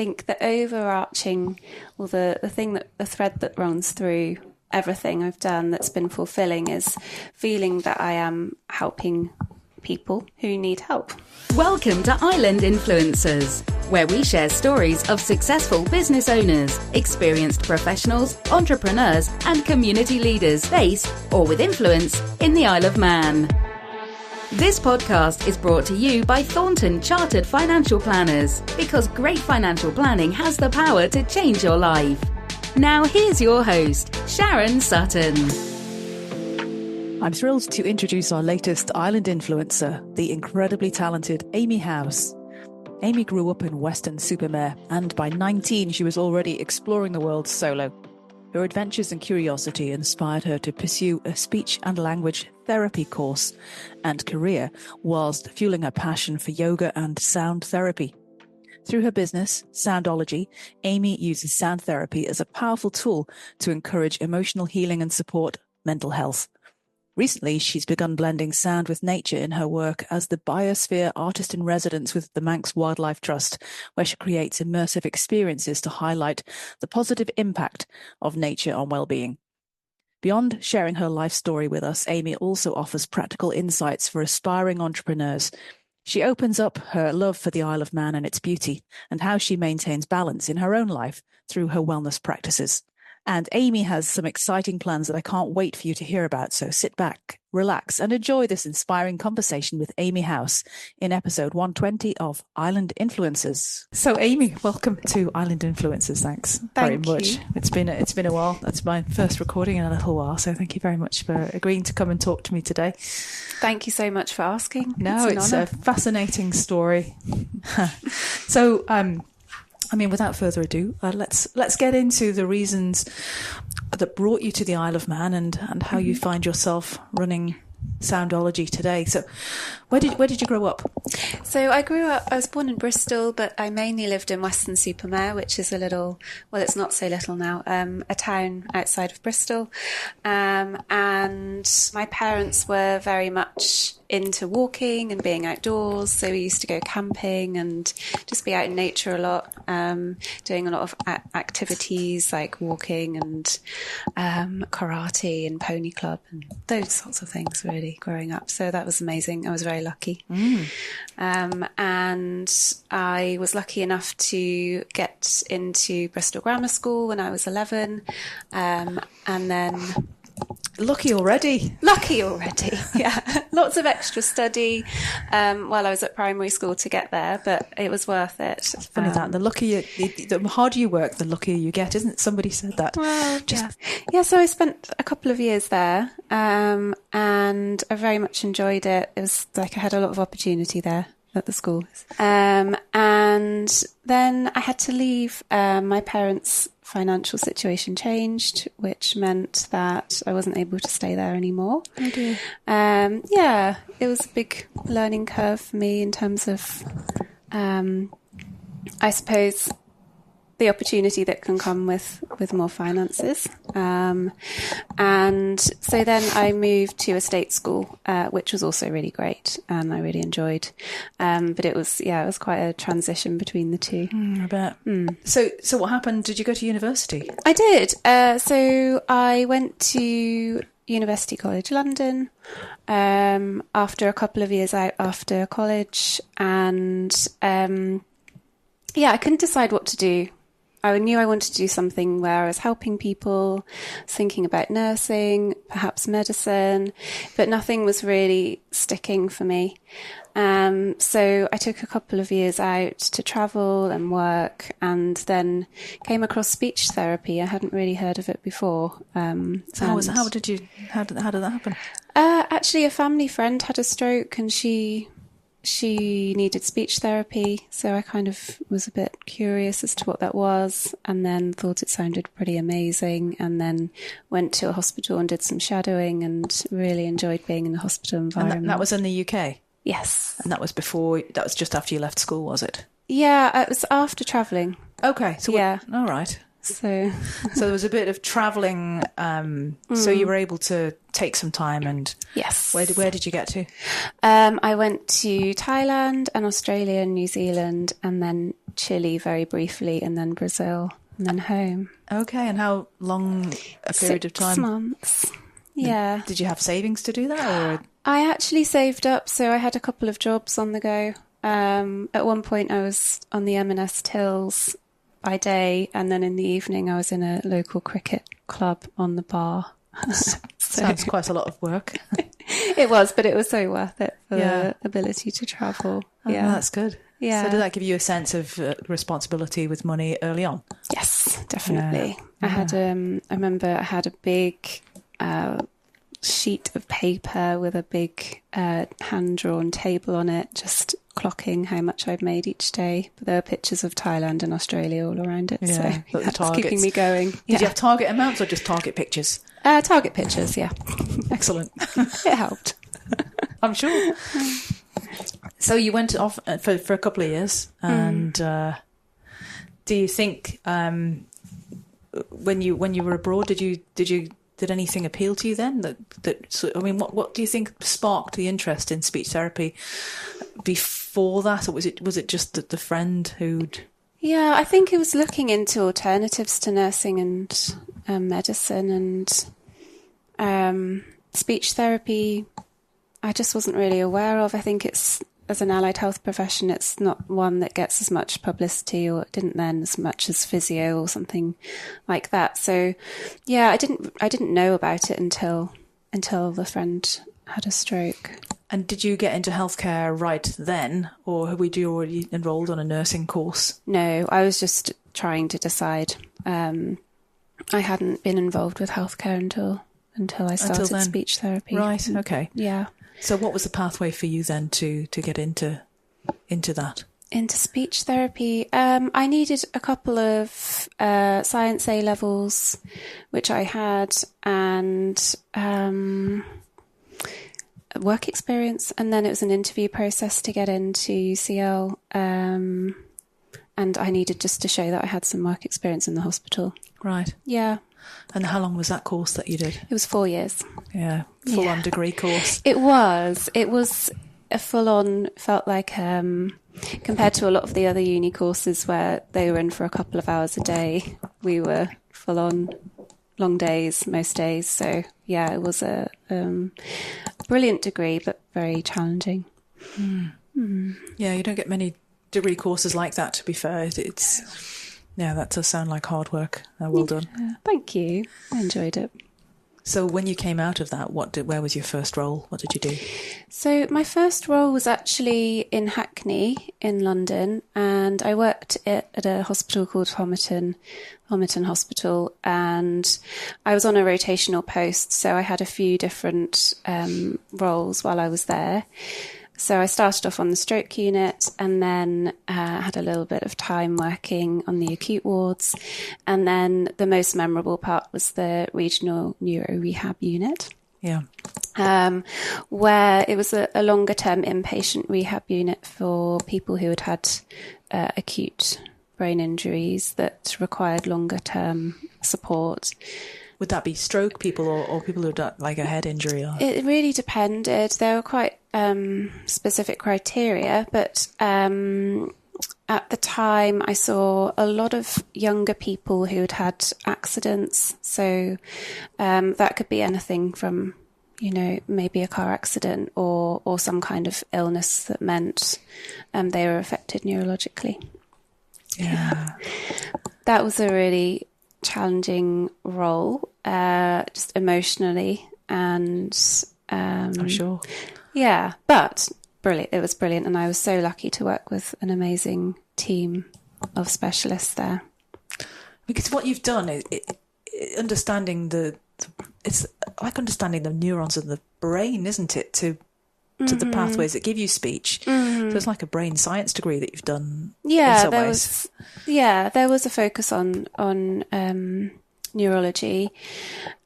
think the overarching, or the thing that the thread that runs through everything I've done that's been fulfilling is feeling that I am helping people who need help. Welcome to Island Influencers, where we share stories of successful business owners, experienced professionals, entrepreneurs, and community leaders based or with influence in the Isle of Man. This podcast is brought to you by Thornton Chartered Financial Planners, because great financial planning has the power to change your life. Now here's your host, Sharon Sutton. I'm thrilled to introduce our latest Island influencer, the incredibly talented Amy Howse. Amy grew up in Weston-super-Mare, and by 19 she was already exploring the world solo. Her adventures and curiosity inspired her to pursue a speech and language therapy course and career, whilst fueling her passion for yoga and sound therapy. Through her business, Soundology, Amy uses sound therapy as a powerful tool to encourage emotional healing and support mental health. Recently, she's begun blending sound with nature in her work as the Biosphere Artist-in-Residence with the Manx Wildlife Trust, where she creates immersive experiences to highlight the positive impact of nature on well-being. Beyond sharing her life story with us, Amy also offers practical insights for aspiring entrepreneurs. She opens up her love for the Isle of Man and its beauty, and how she maintains balance in her own life through her wellness practices. And Amy has some exciting plans that I can't wait for you to hear about, so sit back, relax, and enjoy this inspiring conversation with Amy Howse in episode 120 of Island Influencers. So Amy, welcome to Island Influencers. Thanks very much. It's been a while. That's my first recording in a little while, so thank you very much for agreeing to come and talk to me today. Thank you so much for asking. No, it's a fascinating story. So, without further ado, let's get into the reasons that brought you to the Isle of Man and how you find yourself running Soundology today. So where did you grow up? So I was born in Bristol, but I mainly lived in Weston-super-Mare, which is it's not so little now, a town outside of Bristol. And my parents were very much into walking and being outdoors, so we used to go camping and just be out in nature a lot, doing a lot of activities like walking and karate and pony club and those sorts of things, really, growing up. So that was amazing. I was very lucky. And I was lucky enough to get into Bristol Grammar School when I was 11, and then Lucky already, yeah. Lots of extra study while I was at primary school to get there, but it was worth it. It's funny that the harder you work, the luckier you get, isn't it? Somebody said that. Well, yeah. So I spent a couple of years there, and I very much enjoyed it. It was like I had a lot of opportunity there at the school. And then I had to leave. My parents' financial situation changed, which meant that I wasn't able to stay there anymore. Oh dear. It was a big learning curve for me in terms of, I suppose, the opportunity that can come with more finances. And so then I moved to a state school, which was also really great and I really enjoyed. But it was quite a transition between the two. I bet. So what happened? Did you go to university? I did. So I went to University College London after a couple of years out after college, and I couldn't decide what to do. I knew I wanted to do something where I was helping people, thinking about nursing, perhaps medicine, but nothing was really sticking for me. So I took a couple of years out to travel and work, and then came across speech therapy. I hadn't really heard of it before. So how did that happen? Actually, a family friend had a stroke, and she needed speech therapy, so I kind of was a bit curious as to what that was, and then thought it sounded pretty amazing, and then went to a hospital and did some shadowing and really enjoyed being in the hospital environment. And that was in the UK? Yes. And that was just after you left school, was it? Yeah, it was after travelling. Okay. So yeah. All right. So there was a bit of travelling. So you were able to take some time, and yes. Where did you get to? I went to Thailand and Australia and New Zealand, and then Chile very briefly, and then Brazil, and then home. Okay, and how long a period of time? 6 months. Yeah. Did you have savings to do that, or? I actually saved up, so I had a couple of jobs on the go. At one point I was on the M&S tills by day, and then in the evening I was in a local cricket club on the bar. Sounds quite a lot of work. It was, but it was so worth it for the ability to travel. Yeah, that's good. Yeah. So did that give you a sense of responsibility with money early on? Yes, definitely. I had I remember I had a big sheet of paper with a big hand-drawn table on it, just clocking how much I'd made each day. But there were pictures of Thailand and Australia all around it, so that's keeping me going. Did you have target amounts or just target pictures? Target pictures, yeah. Excellent. It helped. I'm sure. So you went off for a couple of years, and do you think when you were abroad, did anything appeal to you then? What do you think sparked the interest in speech therapy before that, or was it just the friend who'd? Yeah, I think it was looking into alternatives to nursing and medicine, and speech therapy I just wasn't really aware of. I think it's, as an allied health profession, it's not one that gets as much publicity, or it didn't then, as much as physio or something like that. So yeah, I didn't know about it until the friend had a stroke. And did you get into healthcare right then, or had you already enrolled on a nursing course? No, I was just trying to decide. I hadn't been involved with healthcare until I started speech therapy. Right, okay. Yeah. So what was the pathway for you then to get into that? Into speech therapy? I needed a couple of science A levels, which I had, and work experience, and then it was an interview process to get into UCL, and I needed just to show that I had some work experience in the hospital. Right. Yeah. And how long was that course that you did? It was 4 years. Yeah, full-on degree course. It was a full-on, felt like, compared to a lot of the other uni courses where they were in for a couple of hours a day, we were full-on long days most days. So yeah, it was a brilliant degree, but very challenging. Yeah, you don't get many degree courses like that, to be fair. Yeah, that does sound like hard work. Well done. Thank you. I enjoyed it. So when you came out of that, where was your first role? What did you do? So my first role was actually in Hackney in London, and I worked at a hospital called Homerton Hospital, and I was on a rotational post, so I had a few different roles while I was there. So I started off on the stroke unit, and then had a little bit of time working on the acute wards. And then the most memorable part was the regional neuro rehab unit. Yeah. Where it was a longer term inpatient rehab unit for people who had acute brain injuries that required longer term support. Would that be stroke people or people who've got like a head injury? Or? It really depended. There were quite specific criteria, but at the time I saw a lot of younger people who had had accidents. So that could be anything from, maybe a car accident or some kind of illness that meant they were affected neurologically. Yeah. That was a really challenging role, just emotionally, and I'm sure. Yeah, but brilliant. It was brilliant, and I was so lucky to work with an amazing team of specialists there. Because what you've done is understanding it's like understanding the neurons of the brain, isn't it? To the pathways that give you speech. So it's like a brain science degree that you've done. Yeah, in some ways. There was a focus on neurology,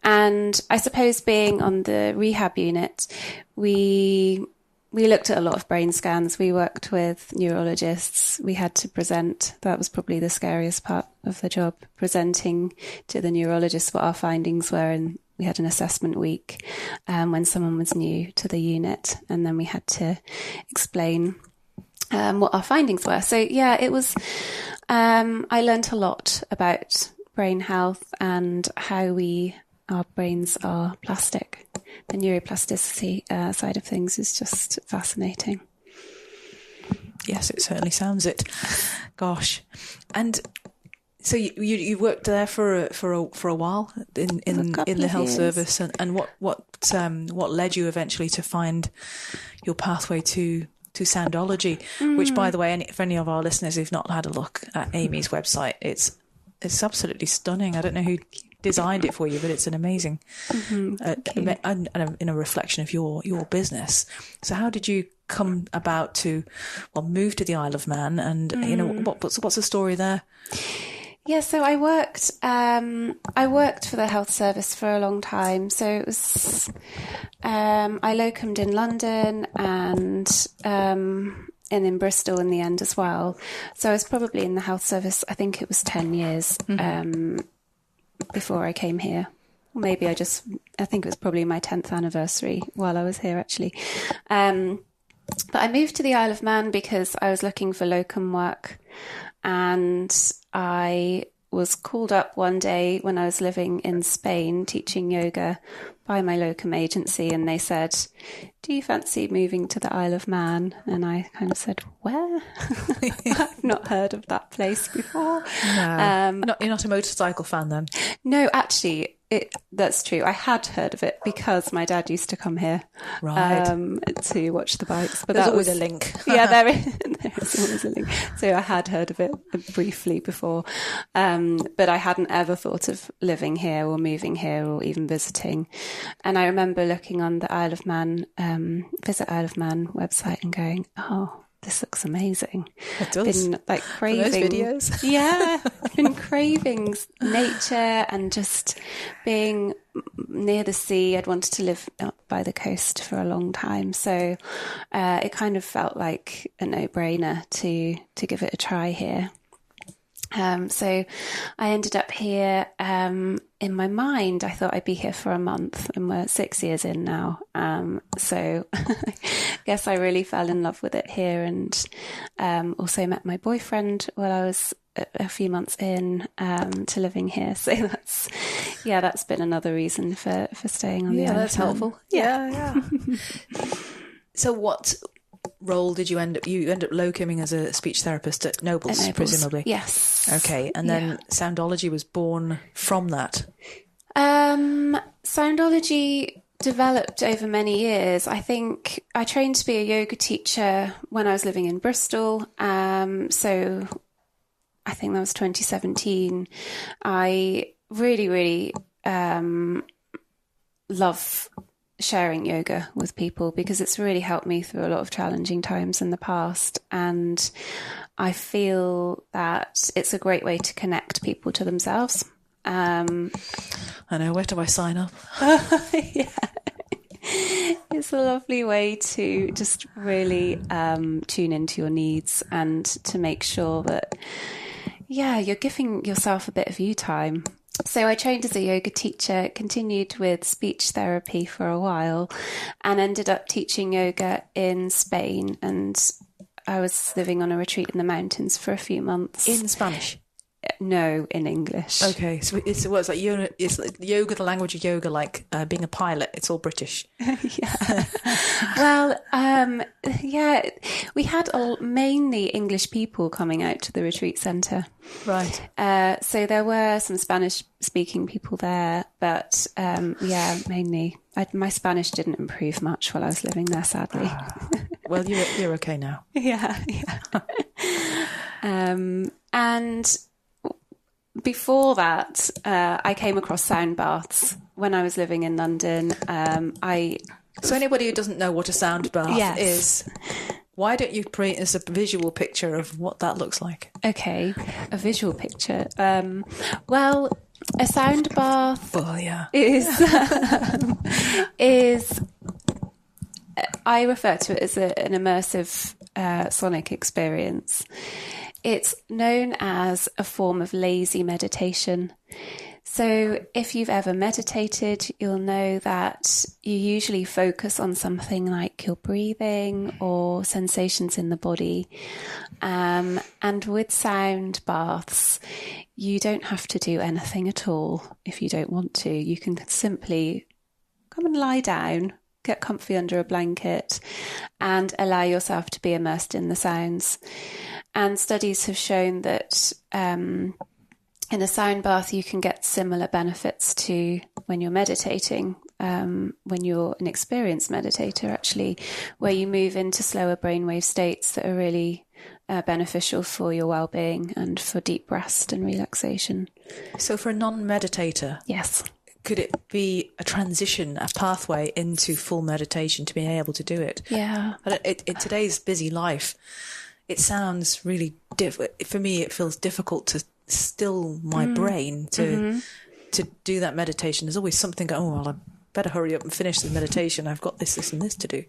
and I suppose being on the rehab unit, we we looked at a lot of brain scans. We worked with neurologists. We had to present. That was probably the scariest part of the job, presenting to the neurologists what our findings were. And we had an assessment week when someone was new to the unit, and then we had to explain what our findings were. So yeah, it was, I learned a lot about brain health and how our brains are plastic. The neuroplasticity side of things is just fascinating. Yes, it certainly sounds it. Gosh. And so you worked there for a while in the health service, and what led you eventually to find your pathway to Soundology, which, by the way, for any of our listeners who've not had a look at Amy's website, it's absolutely stunning. I don't know who designed it for you, but it's an amazing and in a reflection of your business. So how did you come about to move to the Isle of Man, and what's the story there? Yeah, so I worked for the health service for a long time. So it was I locumed in London and in Bristol in the end as well. So I was probably in the health service, I think it was 10 years before I came here. Or maybe I think it was probably my 10th anniversary while I was here, actually. But I moved to the Isle of Man because I was looking for locum work, and I was called up one day when I was living in Spain teaching yoga by my locum agency, and they said, "Do you fancy moving to the Isle of Man?" And I kind of said, "Where?" I've not heard of that place before. No. You're not a motorcycle fan then? No, actually, that's true. I had heard of it because my dad used to come here to watch the bikes. But there's always a link. Yeah, there is always a link. So I had heard of it briefly before, but I hadn't ever thought of living here or moving here or even visiting. And I remember looking on the Isle of Man, Visit Isle of Man website and going, "Oh, this looks amazing." It does. Been like craving those videos. Yeah, I've been craving nature and just being near the sea. I'd wanted to live up by the coast for a long time, so it kind of felt like a no-brainer to give it a try here. So I ended up here. In my mind, I thought I'd be here for a month, and we're 6 years in now. So I guess I really fell in love with it here, and also met my boyfriend while I was a few months in to living here. So that's been another reason for staying on the island. Yeah, that's helpful. Yeah. So what role did you end up locuming as a speech therapist at Nobles, presumably? Yes. Okay, and then Soundology was born from that. Soundology developed over many years. I think I trained to be a yoga teacher when I was living in Bristol. So I think that was 2017. I really, really love sharing yoga with people because it's really helped me through a lot of challenging times in the past, and I feel that it's a great way to connect people to themselves. I know, where do I sign up? Yeah, it's a lovely way to just really tune into your needs and to make sure that you're giving yourself a bit of you time. So I trained as a yoga teacher, continued with speech therapy for a while, and ended up teaching yoga in Spain. And I was living on a retreat in the mountains for a few months. In Spanish? No, in English. Okay, so it's like yoga, the language of yoga, like being a pilot. It's all British. Yeah. Well, we had mainly English people coming out to the retreat centre. Right. So there were some Spanish-speaking people there, but mainly. My Spanish didn't improve much while I was living there, sadly. Well, you're okay now. Yeah. And before that, I came across sound baths when I was living in London. So anybody who doesn't know what a sound bath is, why don't you create us a visual picture of what that looks like? Okay, a visual picture. Well, a sound bath is I refer to it as an immersive sonic experience. It's known as a form of lazy meditation. So if you've ever meditated, you'll know that you usually focus on something like your breathing or sensations in the body. And with sound baths, you don't have to do anything at all if you don't want to. You can simply come and lie down, get comfy under a blanket, and allow yourself to be immersed in the sounds. And studies have shown that in a sound bath, you can get similar benefits to when you're meditating, when you're an experienced meditator, actually, where you move into slower brainwave states that are really beneficial for your well-being and for deep rest and relaxation. So for a non-meditator, yes, could it be a transition, a pathway into full meditation to being able to do it? Yeah. But in today's busy life, it sounds really for me, it feels difficult to still my brain to do that meditation. There's always something going, oh, well, I better hurry up and finish the meditation. I've got this, and this to do.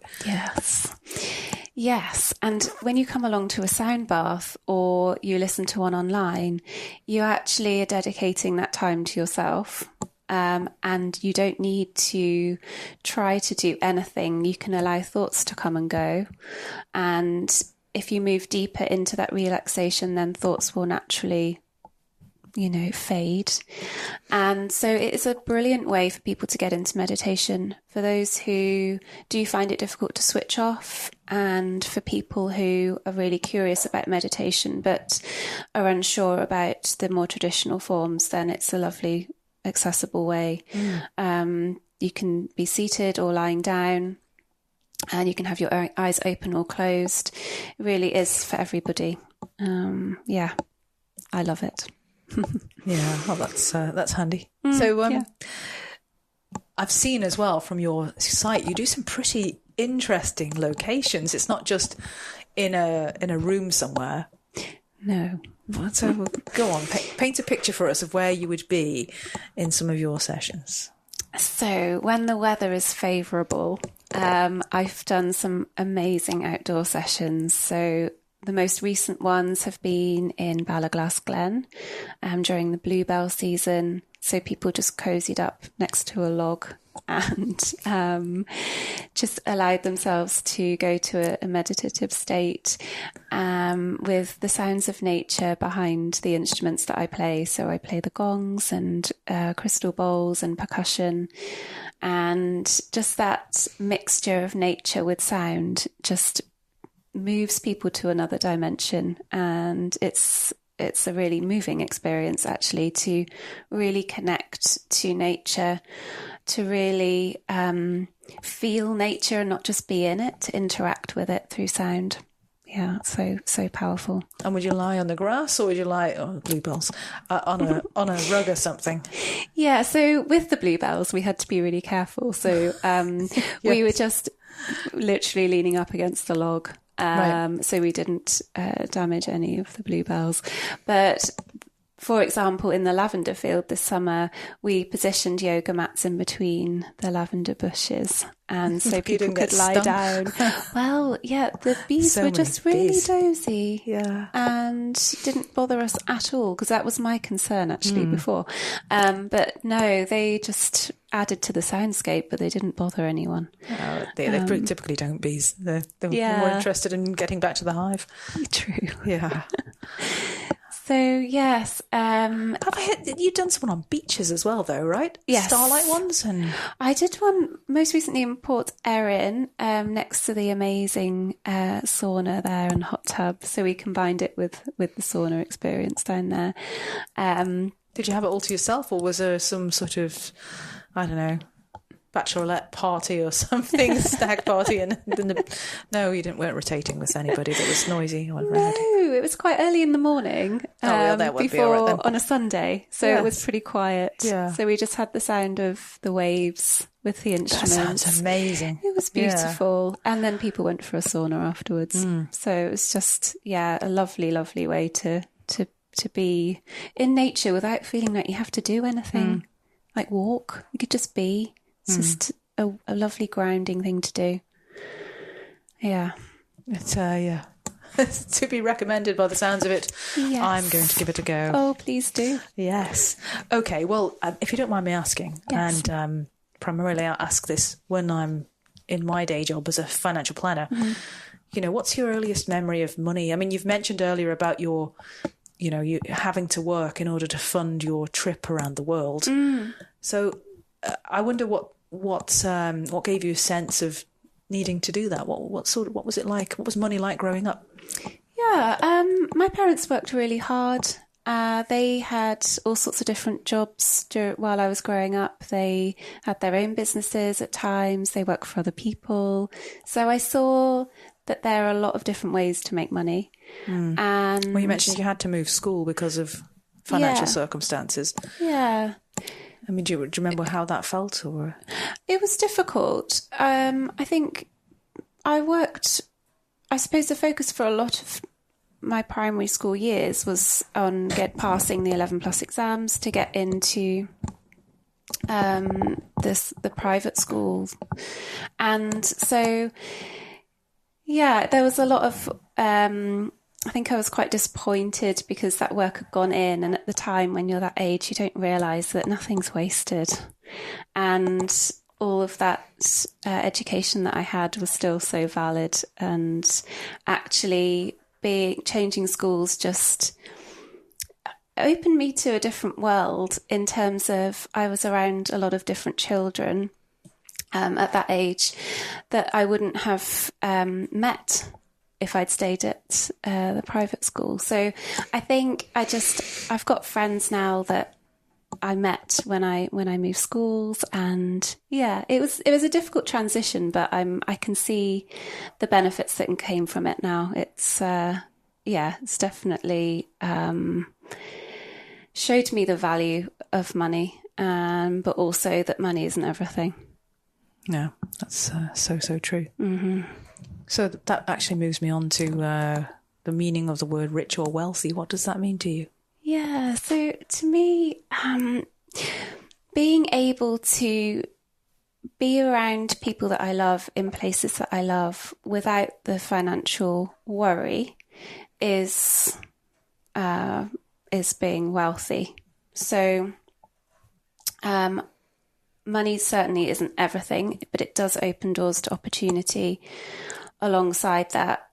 Yes. And when you come along to a sound bath or you listen to one online, you actually are dedicating that time to yourself. And you don't need to try to do anything. You can allow thoughts to come and go. And if you move deeper into that relaxation, then thoughts will naturally fade. And so it is a brilliant way for people to get into meditation, for those who do find it difficult to switch off, and for people who are really curious about meditation but are unsure about the more traditional forms. Then it's a lovely, accessible way. You can be seated or lying down, and you can have your eyes open or closed. It really is for everybody. I love it. Yeah, well, that's handy. So I've seen as well from your site, you do some pretty interesting locations. It's not just in a room somewhere. No. So go on, paint a picture for us of where you would be in some of your sessions. So when the weather is favourable, I've done some amazing outdoor sessions. So the most recent ones have been in Ballaglass Glen during the bluebell season. So people just cozied up next to a log and just allowed themselves to go to a meditative state with the sounds of nature behind the instruments that I play. So I play the gongs and crystal bowls and percussion, and just that mixture of nature with sound just moves people to another dimension. And it's a really moving experience, actually, to really connect to nature, to really feel nature and not just be in it, to interact with it through sound. Yeah, so powerful. And would you lie on the grass, or would you lie bluebells on a rug or something? Yeah, so with the bluebells, we had to be really careful. So we were just literally leaning up against the log. Right. So we didn't damage any of the bluebells. But for example, in the lavender field this summer, we positioned yoga mats in between the lavender bushes, and so people could lie down. Well, yeah, the bees were just really dozy, and didn't bother us at all, because that was my concern actually before. But no, they just added to the soundscape, but they didn't bother anyone. They typically don't, bees. They're more interested in getting back to the hive. True. Yeah. So, yes. You've done someone on beaches as well, though, right? Yes. Starlight ones? And I did one most recently in Port Erin, next to the amazing sauna there and hot tub. So we combined it with the sauna experience down there. Did you have it all to yourself, or was there some sort of, I don't know, bachelorette party or something, stag party, and no, you weren't rotating with anybody that was noisy or No, it was quite early in the morning before on a Sunday, so it was pretty quiet. Yeah. So we just had the sound of the waves with the instruments. That sounds amazing. It was beautiful, and then people went for a sauna afterwards. So it was just a lovely, lovely way to be in nature without feeling like you have to do anything, like walk. You could just be. It's just a lovely grounding thing to do. Yeah. It's to be recommended by the sounds of it. Yes. I'm going to give it a go. Oh, please do. Yes. Okay. Well, if you don't mind me asking, Yes. and primarily I ask this when I'm in my day job as a financial planner, what's your earliest memory of money? I mean, you've mentioned earlier about you having to work in order to fund your trip around the world. So I wonder what gave you a sense of needing to do that? What was it like? What was money like growing up? Yeah, my parents worked really hard. They had all sorts of different jobs while I was growing up. They had their own businesses at times. They worked for other people. So I saw that there are a lot of different ways to make money. And well, you mentioned you had to move school because of financial circumstances. Yeah. I mean, do you remember how that felt? Or it was difficult. I think I suppose the focus for a lot of my primary school years was on passing the 11 plus exams to get into the private school. And so, yeah, there was a lot of, I think I was quite disappointed because that work had gone in. And at the time when you're that age, you don't realise that nothing's wasted. And all of that education that I had was still so valid. And actually changing schools just opened me to a different world in terms of I was around a lot of different children at that age that I wouldn't have met if I'd stayed at the private school. So I think I've got friends now that I met when I moved schools, and yeah, it was a difficult transition, but I can see the benefits that came from it now. It's it's definitely showed me the value of money, but also that money isn't everything. No, that's so true. Mm-hmm. So that actually moves me on to the meaning of the word rich or wealthy. What does that mean to you? Yeah, so to me, being able to be around people that I love in places that I love without the financial worry is being wealthy. So money certainly isn't everything, but it does open doors to opportunity. Alongside that,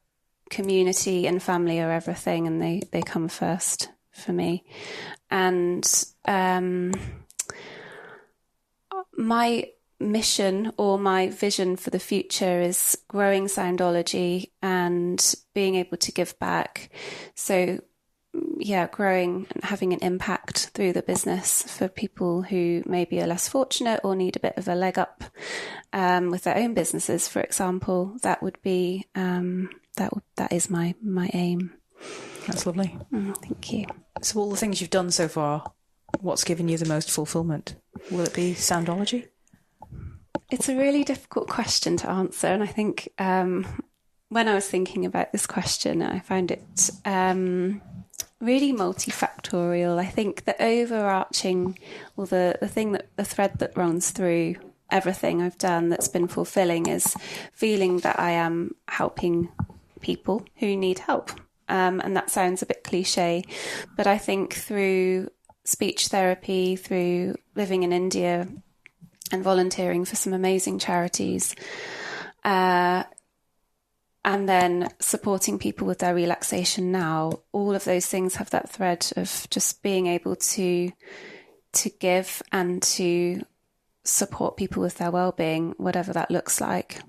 community and family are everything, and they come first for me. And my mission or my vision for the future is growing Soundology and being able to give back. So yeah, growing and having an impact through the business for people who maybe are less fortunate or need a bit of a leg up with their own businesses, for example. That would be that is my aim. That's lovely. Thank you. So all the things you've done so far, what's given you the most fulfillment? Will it be Soundology? It's a really difficult question to answer, and I think when I was thinking about this question, I found it really multifactorial. I think the overarching, or the thread that runs through everything I've done that's been fulfilling is feeling that I am helping people who need help. And that sounds a bit cliche, but I think through speech therapy, through living in India and volunteering for some amazing charities, and then supporting people with their relaxation now, all of those things have that thread of just being able to give and to support people with their well-being, whatever that looks like.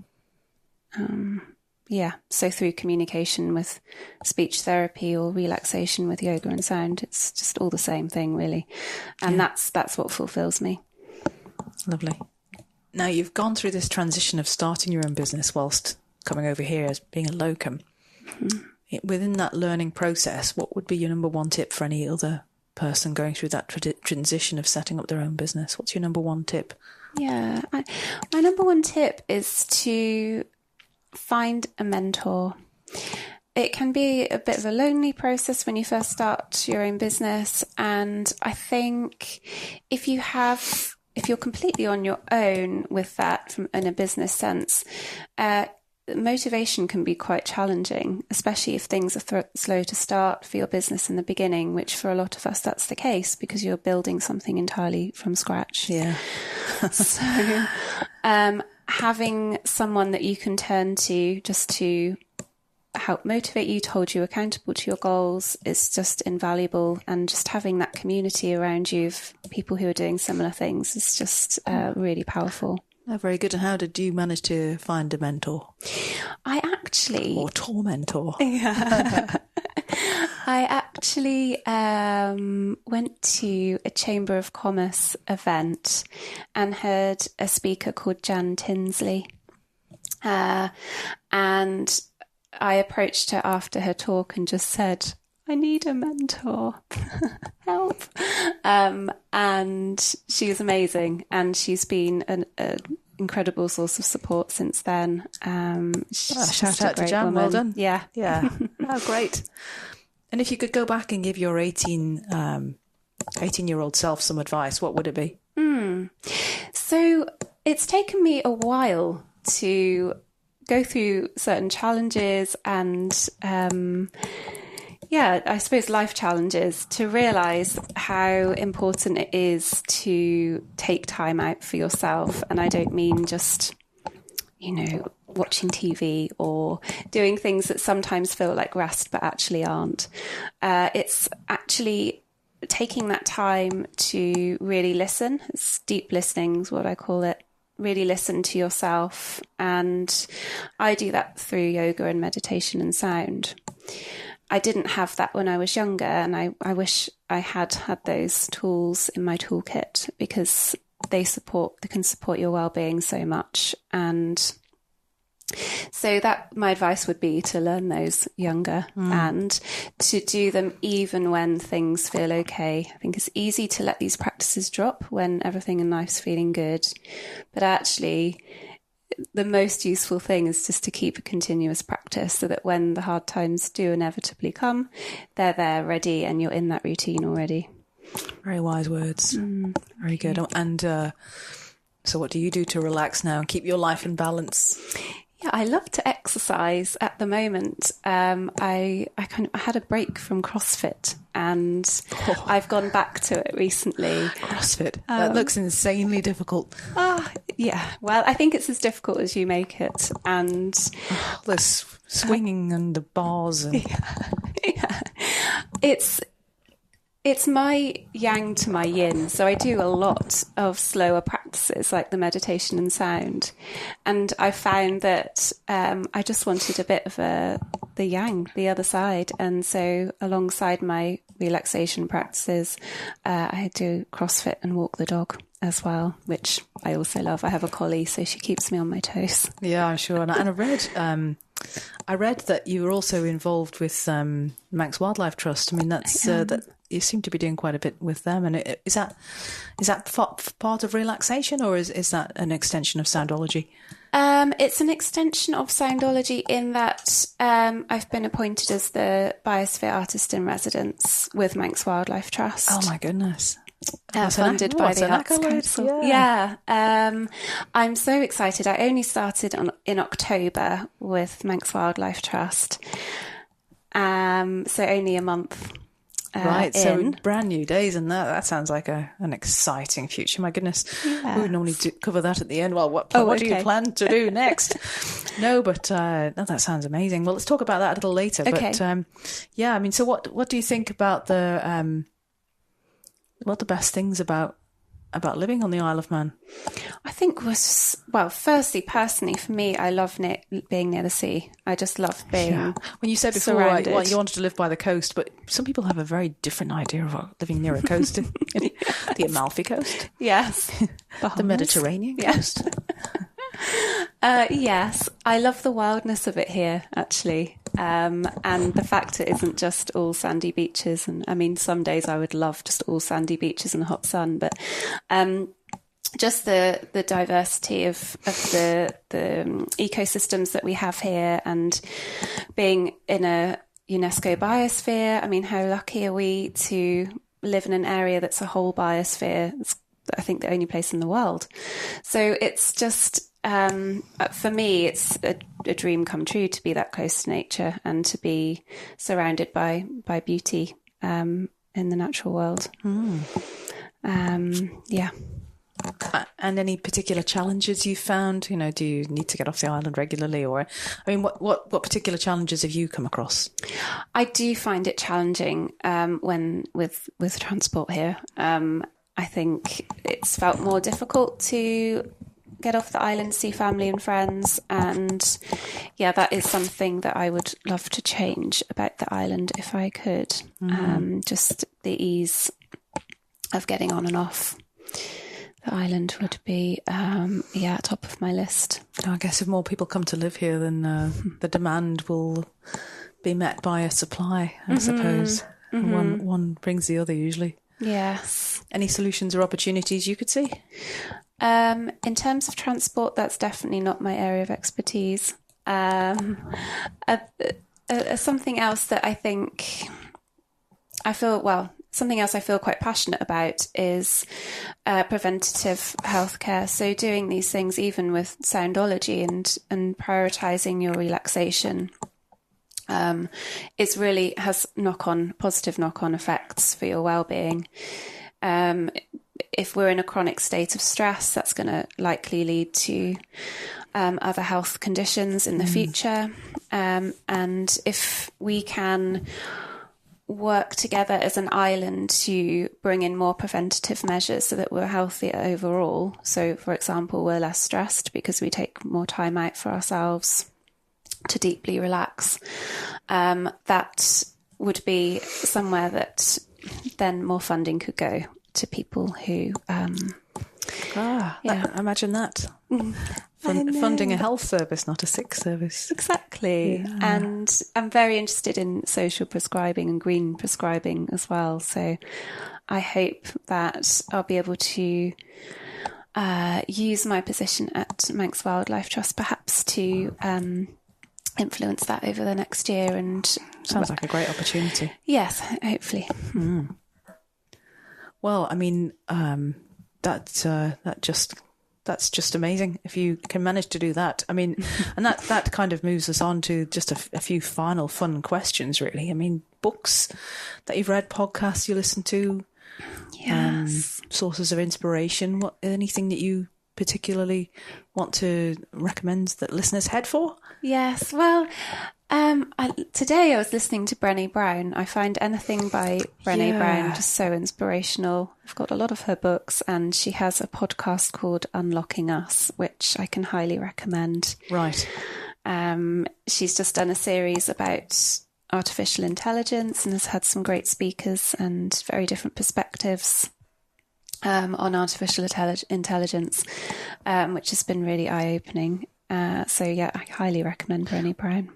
So through communication with speech therapy or relaxation with yoga and sound, it's just all the same thing, really. And that's what fulfills me. Lovely. Now, you've gone through this transition of starting your own business whilst coming over here as being a locum. Mm-hmm. Within that learning process, what would be your number one tip for any other person going through that transition of setting up their own business? What's your number one tip? Yeah, my number one tip is to find a mentor. It can be a bit of a lonely process when you first start your own business, and I think if you're completely on your own with that in a business sense, motivation can be quite challenging, especially if things are slow to start for your business in the beginning, which for a lot of us, that's the case because you're building something entirely from scratch. Yeah. So having someone that you can turn to just to help motivate you, to hold you accountable to your goals is just invaluable. And just having that community around you of people who are doing similar things is just really powerful. Oh, very good. And how did you manage to find a mentor? Or tormentor? Yeah. I actually went to a Chamber of Commerce event and heard a speaker called Jan Tinsley. And I approached her after her talk and just said, I need a mentor. Help. And she was amazing. And she's been an incredible source of support since then. Shout out to Jan. Well done. Yeah. Yeah. Oh, great. And if you could go back and give your 18-year-old self some advice, what would it be? So it's taken me a while to go through certain challenges and I suppose life challenges to realise how important it is to take time out for yourself. And I don't mean just, watching TV or doing things that sometimes feel like rest but actually aren't. It's actually taking that time to really listen. It's deep listening is what I call it. Really listen to yourself. And I do that through yoga and meditation and sound. I didn't have that when I was younger, and I wish I had those tools in my toolkit because they can support your well-being so much. And so that my advice would be to learn those younger and to do them even when things feel okay. I think it's easy to let these practices drop when everything in life's feeling good, but actually the most useful thing is just to keep a continuous practice so that when the hard times do inevitably come, they're there ready and you're in that routine already. Very wise words. Very good. And so what do you do to relax now and keep your life in balance? Yeah, I love to exercise at the moment. I had a break from CrossFit and I've gone back to it recently. CrossFit? That looks insanely difficult. Yeah, well, I think it's as difficult as you make it. And the swinging and the bars. And... Yeah. It's my yang to my yin. So I do a lot of slower practices like the meditation and sound. And I found that I just wanted a bit of the yang, the other side. And so alongside my relaxation practices, I do CrossFit and walk the dog as well, which I also love. I have a collie, so she keeps me on my toes. Yeah, I'm sure. And I read that you were also involved with Manx Wildlife Trust. I mean, that's that you seem to be doing quite a bit with them. And is that part of relaxation, or is that an extension of Soundology? It's an extension of Soundology in that I've been appointed as the Biosphere Artist in Residence with Manx Wildlife Trust. Oh my goodness. Funded by the Arts Council. Yeah. I'm so excited. I only started in October with Manx Wildlife Trust. So only a month. Right, so brand new days, and that sounds like an exciting future. My goodness, we would normally cover that at the end. Well, what do you plan to do next? No, but that sounds amazing. Well, let's talk about that a little later. Okay. But I mean, so what do you think about what the best things about living on the Isle of Man? I think firstly, personally, for me, I love being near the sea. I just love being When you said before surrounded. You wanted to live by the coast, but some people have a very different idea of living near a coast. The Amalfi Coast. Yes. The Mediterranean coast. Yes, I love the wildness of it here, actually. And the fact it isn't just all sandy beaches. And I mean, some days I would love just all sandy beaches and hot sun, but just the diversity of the ecosystems that we have here, and being in a UNESCO biosphere. I mean, how lucky are we to live in an area that's a whole biosphere? It's, I think, the only place in the world. So it's just for me, it's a dream come true to be that close to nature and to be surrounded by beauty in the natural world. Yeah. And any particular challenges you found? You know, do you need to get off the island regularly, or I mean, what particular challenges have you come across? I do find it challenging when with transport here. I think it's felt more difficult to get off the island, see family and friends, and yeah, that is something that I would love to change about the island if I could. Just the ease of getting on and off the island would be, top of my list. I guess if more people come to live here, then the demand will be met by a supply, I suppose. One brings the other usually. Yes. Any solutions or opportunities you could see? In terms of transport, that's definitely not my area of expertise. Something else that something else I feel quite passionate about is preventative healthcare. So doing these things, even with Soundology and prioritising your relaxation, it really has positive knock-on effects for your well-being. If we're in a chronic state of stress, that's going to likely lead to other health conditions in the future. And if we can work together as an island to bring in more preventative measures so that we're healthier overall. So, for example, we're less stressed because we take more time out for ourselves to deeply relax. That would be somewhere that then more funding could go to people who... imagine that. Funding a health service, not a sick service. Exactly. Yeah. And I'm very interested in social prescribing and green prescribing as well. So I hope that I'll be able to use my position at Manx Wildlife Trust perhaps to influence that over the next year. And sounds like a great opportunity. Yes, hopefully. Well, I mean, that's just amazing if you can manage to do that. I mean, and that kind of moves us on to just a few final fun questions, really. I mean, books that you've read, podcasts you listen to, sources of inspiration. Anything that you particularly want to recommend that listeners head for? Yes, well, today I was listening to Brené Brown. I find anything by Brené Brown just so inspirational. I've got a lot of her books, and she has a podcast called Unlocking Us, which I can highly recommend. Right. She's just done a series about artificial intelligence and has had some great speakers and very different perspectives on artificial intelligence, which has been really eye-opening. I highly recommend Brené Brown.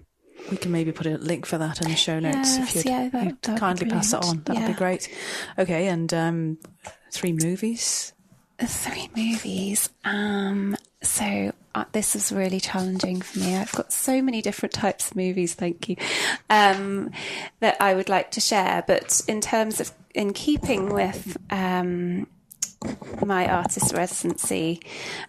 We can maybe put a link for that in the show notes if you'd kindly pass it on. That would be great. Okay, and 3 movies? 3 movies. This is really challenging for me. I've got so many different types of movies, thank you, that I would like to share. But in keeping with my artist residency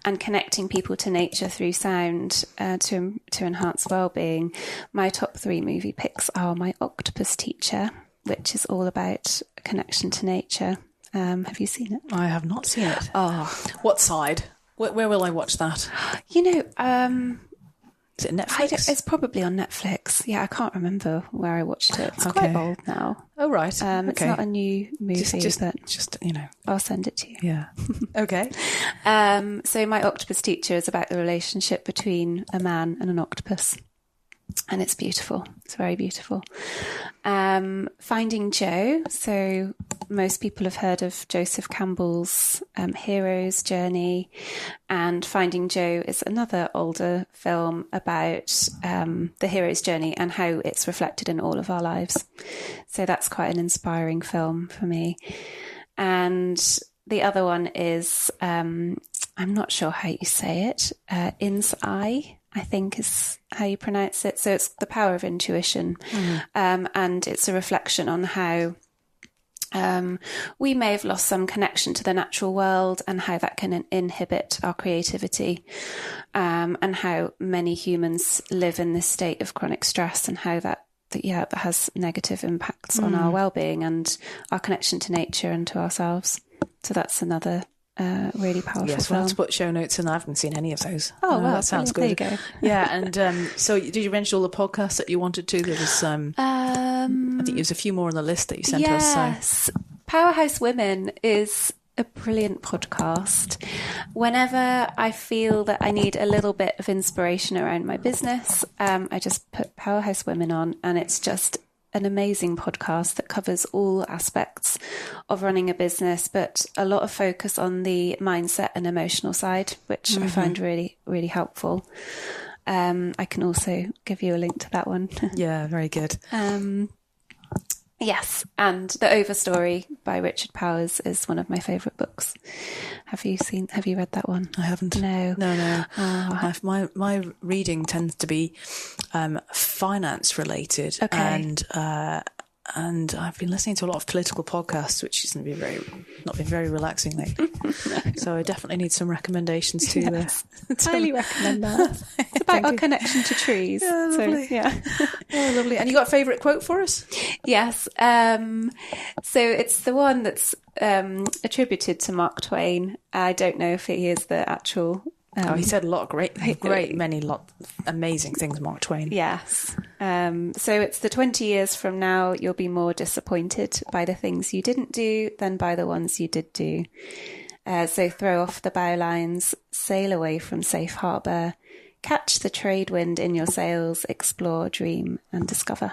and connecting people to nature through sound to enhance well-being, my top 3 movie picks are My Octopus Teacher, which is all about connection to nature. Have you seen it? I have not seen it. What side? Where will I watch that? Is it Netflix? It's probably on Netflix. Yeah, I can't remember where I watched it. It's quite old now. Oh, right. It's not a new movie, just I'll send it to you. Yeah. Okay. So My Octopus Teacher is about the relationship between a man and an octopus. And it's beautiful. It's very beautiful. Finding Joe. So most people have heard of Joseph Campbell's hero's journey. And Finding Joe is another older film about the hero's journey and how it's reflected in all of our lives. So that's quite an inspiring film for me. And the other one is, I'm not sure how you say it, In's Eye, I think is how you pronounce it. So it's the power of intuition. And it's a reflection on how we may have lost some connection to the natural world and how that can inhibit our creativity, and how many humans live in this state of chronic stress, and how that has negative impacts on our well-being and our connection to nature and to ourselves. So that's another really powerful Yes, film. we'll have to put show notes in. I haven't seen any of those. Oh, well, that sounds good. there you go. Yeah, and so did you mention all the podcasts that you wanted to? There was, I think there's a few more on the list that you sent us. Yes, Powerhouse Women is a brilliant podcast. Whenever I feel that I need a little bit of inspiration around my business, I just put Powerhouse Women on, and it's just an amazing podcast that covers all aspects of running a business, but a lot of focus on the mindset and emotional side, which I find really, really helpful. I can also give you a link to that one. Yeah, very good. Yes, and The Overstory by Richard Powers is one of my favourite books. Have you read that one? I haven't. No. Oh. My reading tends to be finance related, Okay. and I've been listening to a lot of political podcasts, which isn't not been very relaxing lately. So I definitely need some recommendations to. Yes. Highly recommend that. It's about our connection to trees. Yeah, lovely. So, yeah. Oh, lovely. And you got a favourite quote for us? Yes. So it's the one that's attributed to Mark Twain. I don't know if he is the actual. He said a lot of amazing things, Mark Twain. Yes. So it's the 20 years from now, you'll be more disappointed by the things you didn't do than by the ones you did do. So throw off the bowlines, sail away from safe harbour, catch the trade wind in your sails, explore, dream and discover.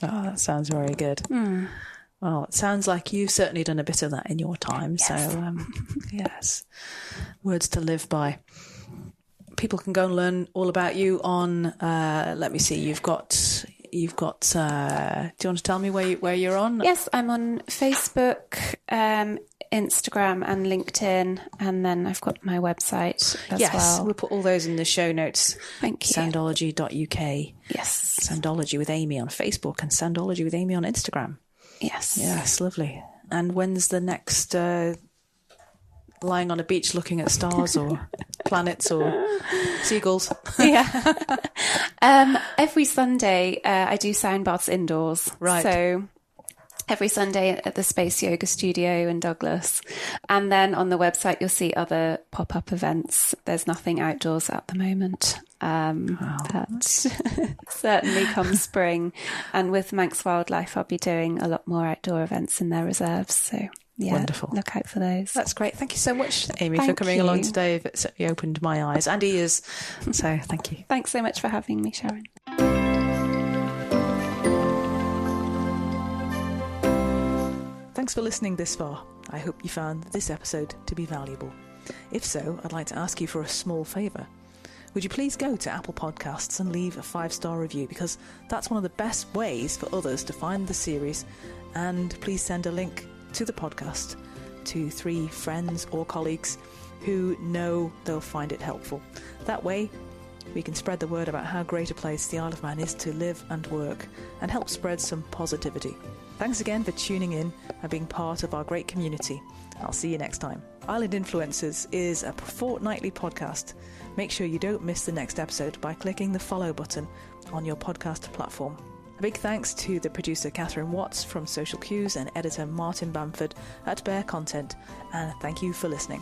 Oh, that sounds very good. Well, it sounds like you've certainly done a bit of that in your time. Yes. So, yes, words to live by. People can go and learn all about you on, let me see, you've got, do you want to tell me where you're on? Yes, I'm on Facebook, Instagram and LinkedIn, and then I've got my website as well. Yes, we'll put all those in the show notes. Thank you. Soundology.uk. Yes. Soundology with Amy on Facebook and Soundology with Amy on Instagram. Yes. Yes, lovely. And when's the next lying on a beach looking at stars or planets or seagulls? Yeah. Every Sunday I do sound baths indoors. Right. So every Sunday at the Space Yoga Studio in Douglas. And then on the website you'll see other pop-up events. There's nothing outdoors at the moment. But certainly come spring. And with Manx Wildlife, I'll be doing a lot more outdoor events in their reserves. So yeah, wonderful. Look out for those. That's great. Thank you so much, Amy, for Thank coming you. along today. It certainly opened my eyes and ears. So thank you. Thanks so much for having me, Sharon. Thanks for listening this far. I hope you found this episode to be valuable. If so, I'd like to ask you for a small favour. Would you please go to Apple Podcasts and leave a 5-star review, because that's one of the best ways for others to find the series, and please send a link to the podcast to 3 friends or colleagues who know they'll find it helpful. That way we can spread the word about how great a place the Isle of Man is to live and work, and help spread some positivity. Thanks again for tuning in and being part of our great community. I'll see you next time. Island Influencers is a fortnightly podcast. Make sure you don't miss the next episode by clicking the follow button on your podcast platform. A big thanks to the producer Catherine Watts from Social Cues and editor Martin Bamford at Bear Content, and thank you for listening.